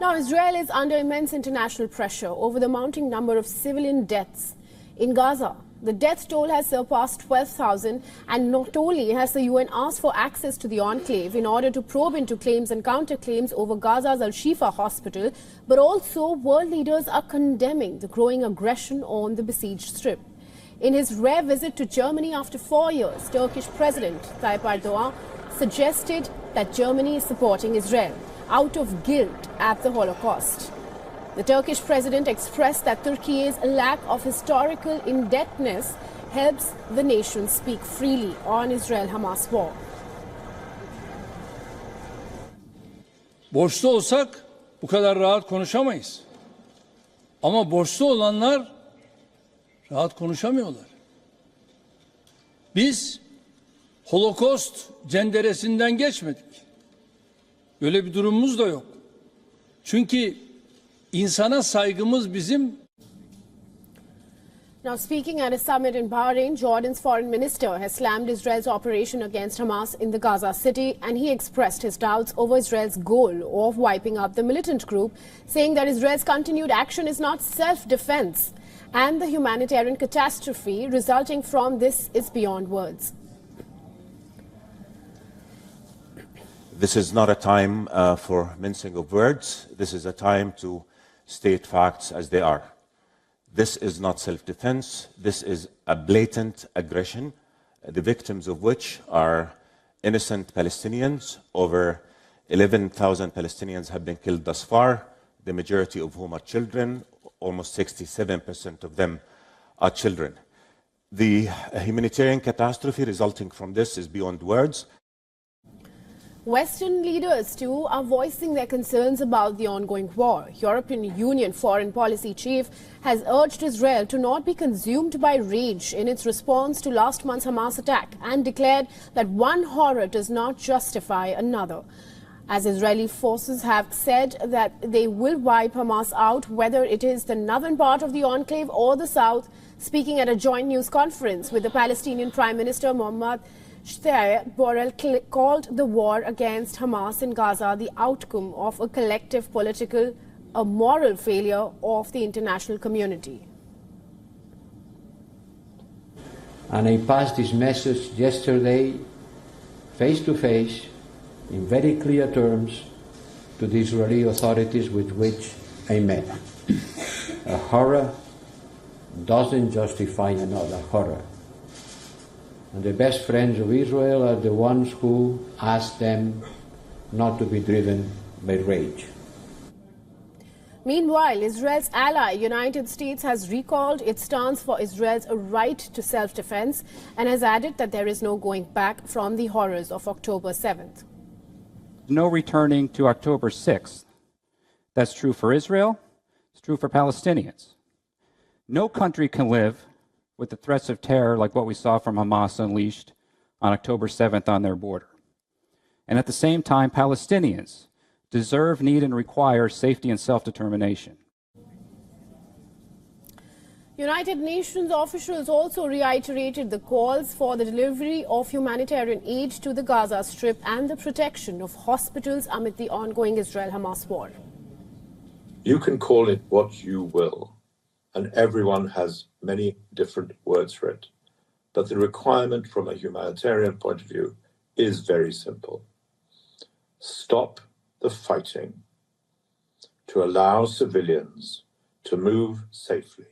Now, Israel is under immense international pressure over the mounting number of civilian deaths in Gaza. The death toll has surpassed 12,000, and not only has the UN asked for access to the enclave in order to probe into claims and counterclaims over Gaza's Al-Shifa hospital, but also world leaders are condemning the growing aggression on the besieged strip. In his rare visit to Germany after 4 years, Turkish President Tayyip Erdogan suggested that Germany is supporting Israel out of guilt at the Holocaust. The Turkish president expressed that Turkey's lack of historical indebtedness helps the nation speak freely on Israel-Hamas war. Borçlu olsak bu kadar rahat konuşamayız. Ama borçlu olanlar rahat konuşamıyorlar. Biz Holocaust cenderesinden geçmedik. Böyle bir durumumuz da yok. Çünkü insana saygımız bizim. Now, speaking at a summit in Bahrain, Jordan's foreign minister has slammed Israel's operation against Hamas in the Gaza city, and he expressed his doubts over Israel's goal of wiping out the militant group, saying that Israel's continued action is not self-defense, and the humanitarian catastrophe resulting from this is beyond words. This is not a time for mincing of words. This is a time to state facts as they are. This is not self-defense. This is a blatant aggression, the victims of which are innocent Palestinians. Over 11,000 Palestinians have been killed thus far, the majority of whom are children. Almost 67% of them are children. The humanitarian catastrophe resulting from this is beyond words. Western leaders, too, are voicing their concerns about the ongoing war. European Union foreign policy chief has urged Israel to not be consumed by rage in its response to last month's Hamas attack and declared that one horror does not justify another. As Israeli forces have said that they will wipe Hamas out, whether it is the northern part of the enclave or the south. Speaking at a joint news conference with the Palestinian Prime Minister Mohammed Borrell called the war against Hamas in Gaza the outcome of a collective political, a moral failure of the international community. And I passed this message yesterday, face to face, in very clear terms, to the Israeli authorities with which I met. A horror doesn't justify another horror. And the best friends of Israel are the ones who ask them not to be driven by rage. Meanwhile, Israel's ally, United States, has recalled its stance for Israel's right to self-defense and has added that there is no going back from the horrors of October 7th. No returning to October 6th. That's true for Israel. It's true for Palestinians. No country can live with the threats of terror like what we saw from Hamas unleashed on October 7th on their border. And at the same time, Palestinians deserve, need, and require safety and self-determination. United Nations officials also reiterated the calls for the delivery of humanitarian aid to the Gaza Strip and the protection of hospitals amid the ongoing Israel-Hamas war. You can call it what you will, and everyone has many different words for it. But the requirement from a humanitarian point of view is very simple. Stop the fighting to allow civilians to move safely.